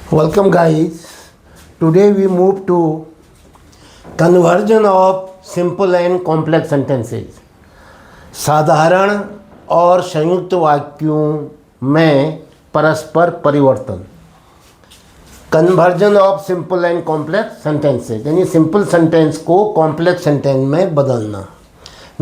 Welcome guys. Today we move to conversion of simple and complex sentences. साधारण और संयुक्त वाक्यों में परस्पर परिवर्तन. Conversion of simple and complex sentences यानी सिंपल सेंटेंस को कॉम्प्लेक्स सेंटेंस में बदलना.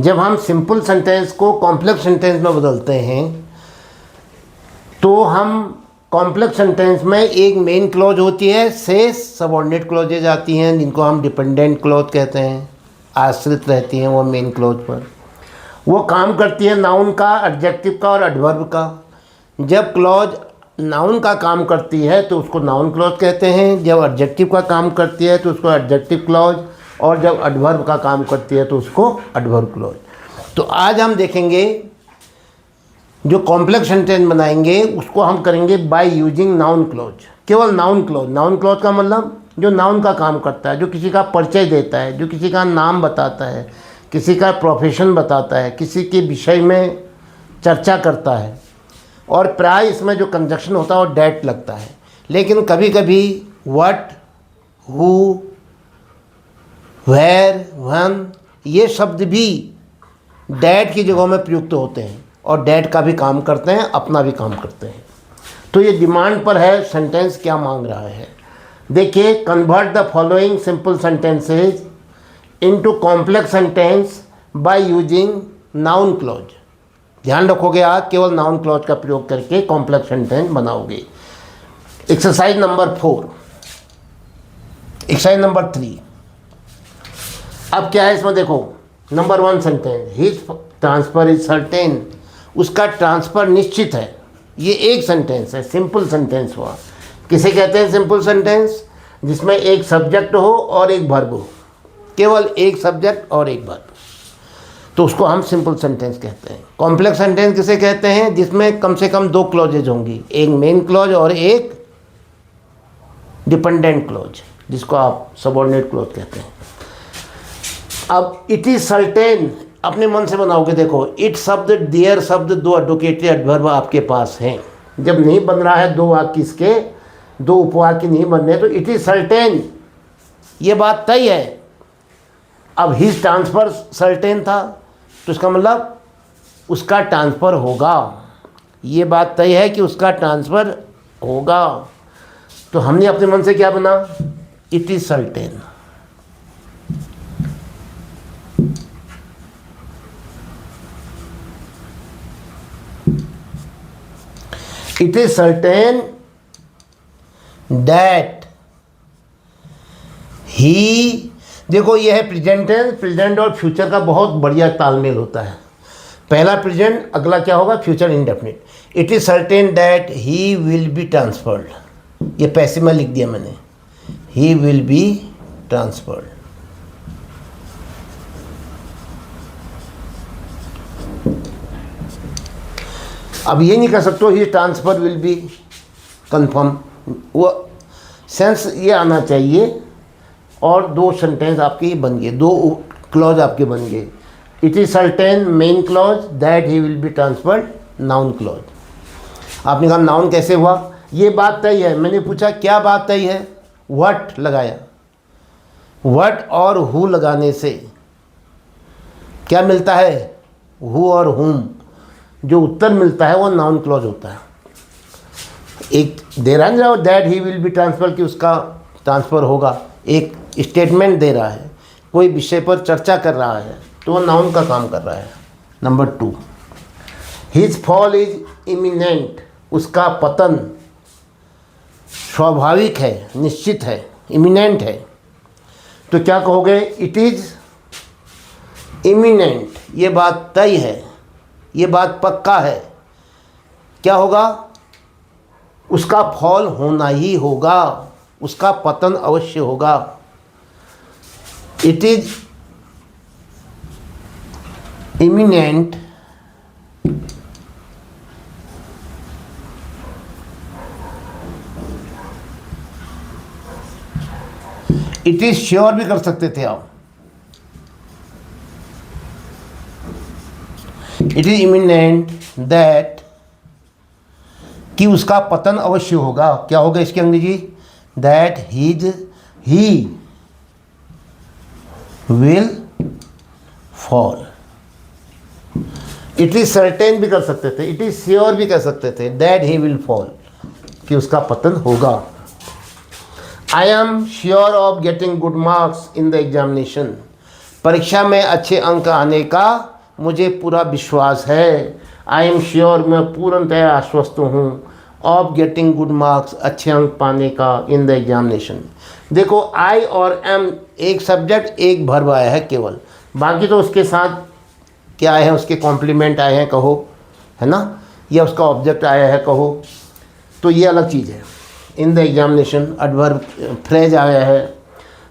जब हम सिंपल सेंटेंस को कॉम्प्लेक्स सेंटेंस में बदलते हैं तो हम कॉम्प्लेक्स सेंटेंस में एक मेन क्लॉज होती है, शेष सबऑर्डिनेट क्लॉजेज आती हैं जिनको हम डिपेंडेंट क्लॉज कहते हैं, आश्रित रहती हैं वो मेन क्लॉज पर. वो काम करती है नाउन का, एडजेक्टिव का और एडवर्ब का. जब क्लॉज नाउन का काम करती है तो उसको नाउन क्लॉज कहते हैं, जब एडजेक्टिव का काम करती है तो उसको एडजेक्टिव क्लॉज, और जब एडवर्ब का काम करती है तो उसको एडवर्ब क्लॉज. तो आज हम देखेंगे जो कॉम्प्लेक्स सेंटेंस बनाएंगे उसको हम करेंगे बाय यूजिंग नाउन क्लॉज. केवल नाउन क्लॉज. नाउन क्लॉज का मतलब जो नाउन का काम करता है, जो किसी का परिचय देता है, जो किसी का नाम बताता है, किसी का प्रोफेशन बताता है, किसी के विषय में चर्चा करता है. और प्राय इसमें जो कंजक्शन होता है वो डैट लगता है. लेकिन कभी कभी व्हाट, हु, वेयर, व्हेन ये शब्द भी डैट की जगहों में प्रयुक्त होते हैं और डैट का भी काम करते हैं, अपना भी काम करते हैं. तो ये डिमांड पर है सेंटेंस क्या मांग रहा है. देखिए, convert the following simple sentences into complex sentence by using noun clause. ध्यान रखोगे आप केवल नाउन क्लॉज का प्रयोग करके कॉम्प्लेक्स सेंटेंस बनाओगे. Exercise number 4, exercise number 3. अब क्या है इसमें देखो. Number 1 sentence, his transfer is certain. उसका ट्रांसफ़र निश्चित है. ये एक सेंटेंस है, सिंपल सेंटेंस हुआ. किसे कहते हैं सिंपल सेंटेंस? जिसमें एक सब्जेक्ट हो और एक वर्ब हो, केवल एक सब्जेक्ट और एक वर्ब, तो उसको हम सिंपल सेंटेंस कहते हैं. कॉम्प्लेक्स सेंटेंस किसे कहते हैं? जिसमें कम से कम 2 क्लॉजेज होंगी, एक मेन क्लॉज और एक डिपेंडेंट क्लॉज, जिसको आप सबऑर्डिनेट क्लॉज कहते हैं. अब इट इज सर्टेन अपने मन से बनाओगे. देखो, इट शब्द, देयर शब्द, 2 एडवोकेटरी एडवर्ब आपके पास हैं. जब नहीं बन रहा है 2 वाक्य, इसके 2 उपवाक्य नहीं बन रहे तो इट इज सर्टेन, ये बात तय है. अब हिज ट्रांसफ़र सर्टेन था तो इसका मतलब उसका ट्रांसफ़र होगा. ये बात तय है कि उसका ट्रांसफ़र होगा. तो हमने अपने मन से क्या बना? It is certain. It is certain that he, देखो ये है प्रेजेंट टेंस. प्रेजेंट और फ्यूचर का बहुत बढ़िया तालमेल होता है. पहला प्रेजेंट, अगला क्या होगा? Future indefinite. It is certain that he will be transferred. ये पैसे में लिख दिया मैंने, ही विल बी ट्रांसफर्ड. अब ये नहीं कर सकते ही ट्रांसफ़र विल बी कंफर्म. वो सेंस ये आना चाहिए और 2 सेंटेंस आपके बन गए, 2 क्लॉज आपके बन गए. It is certain main clause, that he will be transferred noun clause. आपने कहा नाउन कैसे हुआ? ये बात तय है. मैंने पूछा क्या बात तय है? व्हाट लगाया. व्हाट और हु लगाने से क्या मिलता है? हु और हुम. जो उत्तर मिलता है वो नाउन क्लॉज होता है. एक दे रहा है that he will be transfer, कि उसका ट्रांसफ़र होगा. एक स्टेटमेंट दे रहा है, कोई विषय पर चर्चा कर रहा है, तो वो नाउन का काम कर रहा है. Number 2, his fall is imminent. उसका पतन स्वाभाविक है, निश्चित है, इमिनेंट है. तो क्या कहोगे? It is imminent. ये बात तय है, ये बात पक्का है. क्या होगा? उसका फॉल होना ही होगा, उसका पतन अवश्य होगा. It is imminent it is sure भी कर सकते थे आप. इट इज इमिनेंट दैट कि उसका पतन अवश्य होगा. क्या होगा इसकी अंग्रेजी? That he will fall. It is certain भी कर सकते थे, इट इज श्योर भी कह सकते थे, दैट ही विल फॉल, कि उसका पतन होगा। आई am sure of getting good marks in the examination. परीक्षा में अच्छे अंक आने का मुझे पूरा विश्वास है। आई एम श्योर, मैं पूर्णतः आश्वस्त हूँ, ऑफ गेटिंग गुड मार्क्स, अच्छे अंक पाने का, इन द एग्जामिनेशन। देखो आई और एम एक सब्जेक्ट एक वर्ब आया है केवल, बाकी तो उसके साथ क्या आए हैं, उसके कॉम्प्लीमेंट आए हैं कहो, है ना, या उसका ऑब्जेक्ट आया है कहो, तो ये अलग चीज़ है। इन द एग्जामिनेशन एडवर्ब फ्रेज आया है,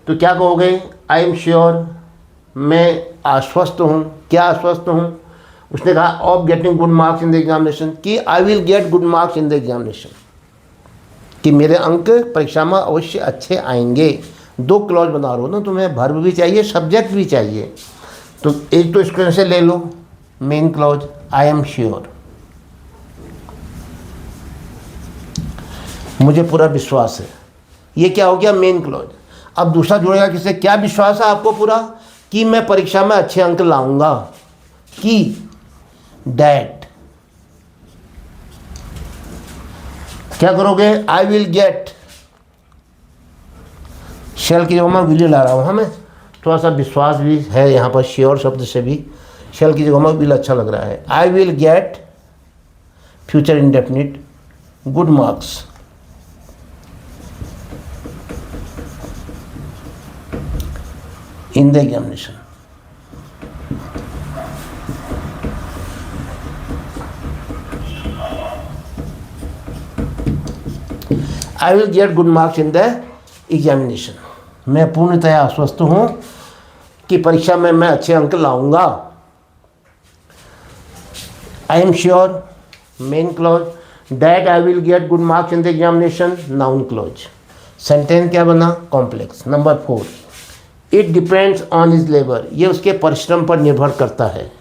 तो क्या कहोगे, आई एम श्योर, मैं आश्वस्त हूँ। क्या आश्वस्त हूँ? उसने कहा of getting good marks in the examination, कि I will get good marks in the examination, कि मेरे अंक परीक्षा में अवश्य अच्छे आएंगे। दो क्लॉज बना रहा हो ना, तुम्हें वर्ब भी चाहिए, सब्जेक्ट भी चाहिए, तो एक तो इसको से ले लो, main clause I am sure, मुझे पूरा विश्वास है, ये क्या हो गया, मेन क्लॉज। अब दूसरा जुड़ेगा किससे, क्या विश्वास है आपको पूरा, कि मैं परीक्षा में अच्छे अंक लाऊंगा, कि दैट, क्या करोगे, आई विल गेट, शेल की जगह मैं विल ला रहा हूँ, हमें थोड़ा सा विश्वास भी है यहाँ पर, श्योर शब्द से भी शेल की जगह में विल अच्छा लग रहा है। आई will gate future indefinite good marks in the examination. I will get good marks in the examination, मैं पूर्णतः आश्वस्त हूँ कि परीक्षा में मैं अच्छे अंक लाऊंगा। आई am sure, main clause, that I will get good marks in the examination, noun clause. Sentence क्या बना, complex. Number 4, it depends on his labour, ये उसके परिश्रम पर निर्भर करता है।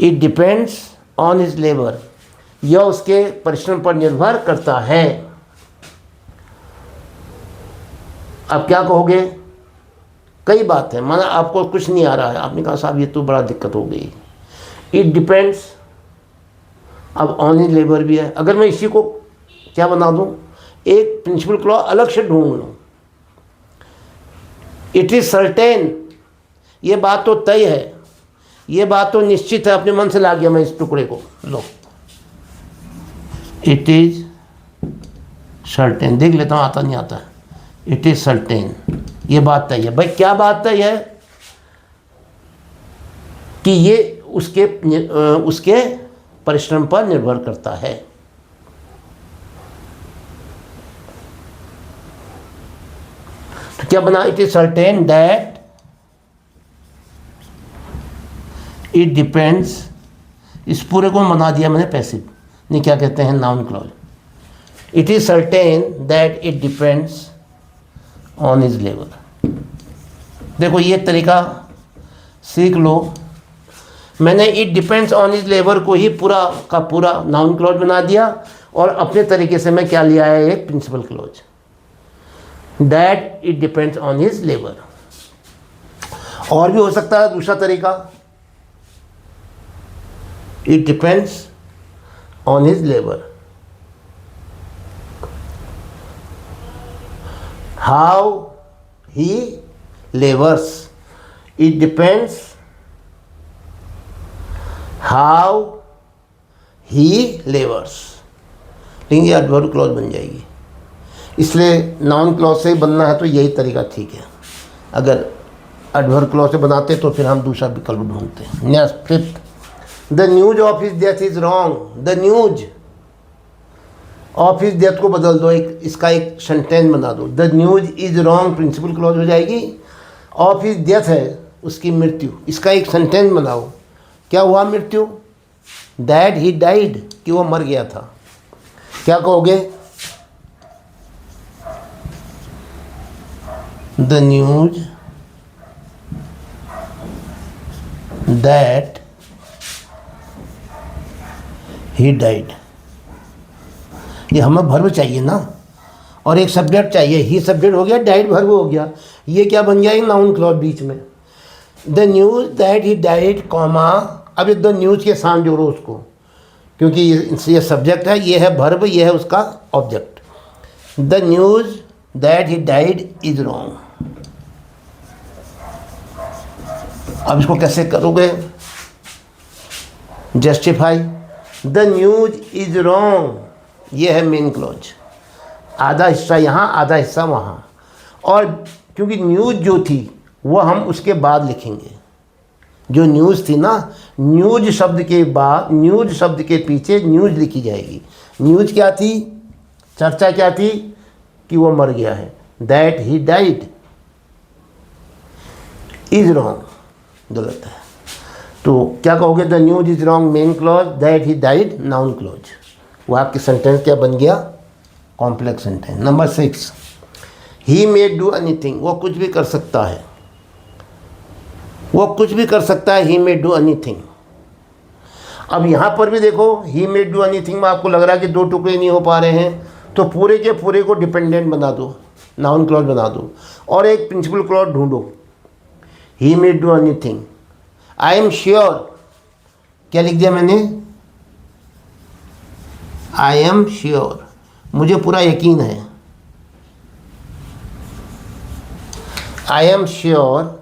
It depends on his labour, यह उसके परिश्रम पर निर्भर करता है। अब क्या कहोगे, कई बात है, माना आपको कुछ नहीं आ रहा है, आपने कहा साहब ये तो बड़ा दिक्कत हो गई। इट डिपेंड्स, अब ऑन हिज लेबर भी है, अगर मैं इसी को क्या बना दूं, एक प्रिंसिपल क्लॉज अलग से ढूंढ लूँ। इट इज़ सर्टेन, ये बात तो तय है, ये बात तो निश्चित है, अपने मन से ला गया मैं इस टुकड़े को, लो इट इज सर्टेन, देख लेता हूँ आता नहीं आता है। इट इज सर्टेन, ये बात तय है। भाई क्या बात तय है, कि ये उसके परिश्रम पर निर्भर करता है। तो क्या बना, it is certain that it depends, इस पूरे को बना दिया मैंने पैसिव, नहीं क्या कहते हैं, noun clause. It is certain that it depends on his labour. देखो ये तरीका सीख लो, मैंने it depends on his labour को ही पूरा का पूरा नाउन क्लॉज बना दिया, और अपने तरीके से मैं क्या लिया है, एक principal clause, that it depends on his labour. और भी हो सकता है दूसरा तरीका, it depends on his labour, how he labours, it depends how he labours, लेकिन ये एडवर्ब क्लॉज बन जाएगी, इसलिए नाउन क्लॉज से बनना है तो यही तरीका ठीक है। अगर एडवर्ब क्लॉज से बनाते तो फिर हम दूसरा विकल्प ढूंढते हैं। Next 5th, the news of his death is wrong. The news of his death को बदल दो, एक इसका एक सेंटेंस बना दो, the news is wrong principal clause हो जाएगी, ऑफ हिज डेथ है उसकी मृत्यु, इसका एक सेंटेंस बनाओ, क्या हुआ मृत्यु, दैट ही डाइड, कि वो मर गया था। क्या कहोगे, the news that he died, ये हमें वर्ब चाहिए ना, और एक सब्जेक्ट चाहिए, ही सब्जेक्ट हो गया, डाइड वर्ब हो गया, ये क्या बन गया, एक नाउन क्लॉज बीच में। The news that he died comma, अब द न्यूज़ के साथ जोड़ो उसको, क्योंकि ये सब्जेक्ट है, ये है वर्ब, ये है उसका object. The news that he died is wrong. अब इसको कैसे करोगे, justify. The news is wrong, ये है मेन क्लॉज, आधा हिस्सा यहाँ आधा हिस्सा वहाँ। और क्योंकि न्यूज़ जो थी वो हम उसके बाद लिखेंगे, जो न्यूज़ थी ना, न्यूज़ शब्द के बाद, न्यूज़ शब्द के पीछे न्यूज़ लिखी जाएगी। न्यूज़ क्या थी, चर्चा क्या थी, कि वो मर गया है, that he died is wrong, गलत है। तो क्या कहोगे, the news is wrong main clause, that he died noun clause. वो आपकी सेंटेंस क्या बन गया, complex sentence. Number 6, he may do anything, वो कुछ भी कर सकता है, वो कुछ भी कर सकता है, ही मे डू एनीथिंग। अब यहाँ पर भी देखो, ही मे डू एनीथिंग में आपको लग रहा है कि दो टुकड़े नहीं हो पा रहे हैं, तो पूरे के पूरे को डिपेंडेंट बना दो, नाउन क्लॉज बना दो, और एक प्रिंसिपल क्लॉज ढूंढो। He may do anything, I am sure, क्या लिख दिया मैंने, आई एम श्योर, मुझे पूरा यकीन है। आई am sure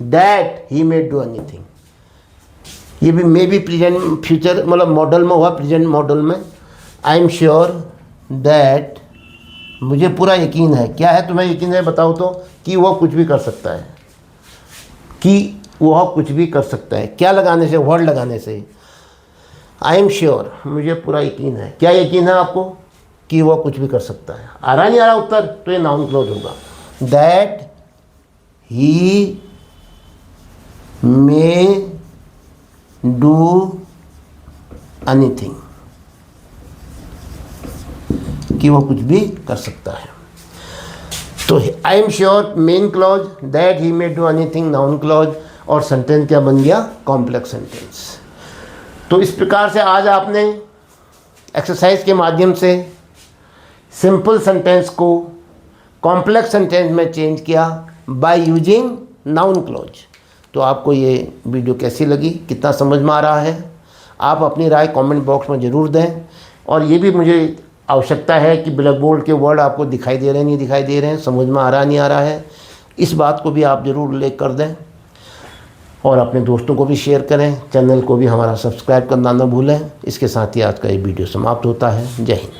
that he may do anything, ये भी मे बी प्रेजेंट फ्यूचर, मतलब मॉडल में हुआ, प्रेजेंट मॉडल में। आई एम श्योर दैट, मुझे पूरा यकीन है, क्या है तुम्हें यकीन है बताओ तो, कि वह कुछ भी कर सकता है, कि वह कुछ भी कर सकता है, क्या लगाने से, वर्ड लगाने से। आई एम श्योर, मुझे पूरा यकीन है, क्या यकीन है आपको, कि वह कुछ भी कर सकता है। आ रहा नहीं आ रहा उत्तर, तो ये नाउन क्लॉज होगा। That he may do anything, कि वो कुछ भी कर सकता है। तो आई am sure main clause, that he may do anything noun clause, और सेंटेंस क्या बन गया, कॉम्प्लेक्स सेंटेंस। तो इस प्रकार से आज आपने एक्सरसाइज के माध्यम से सिंपल सेंटेंस को कॉम्प्लेक्स सेंटेंस में चेंज किया बाय यूजिंग नाउन क्लॉज। तो आपको ये वीडियो कैसी लगी, कितना समझ में आ रहा है, आप अपनी राय कमेंट बॉक्स में ज़रूर दें। और ये भी मुझे आवश्यकता है कि ब्लैक बोर्ड के वर्ड आपको दिखाई दे रहे हैं, नहीं दिखाई दे रहे हैं, समझ में आ रहा नहीं आ रहा है, इस बात को भी आप ज़रूर उल्लेख कर दें। और अपने दोस्तों को भी शेयर करें, चैनल को भी हमारा सब्सक्राइब करना न भूलें। इसके साथ ही आज का ये वीडियो समाप्त होता है। जय हिंद।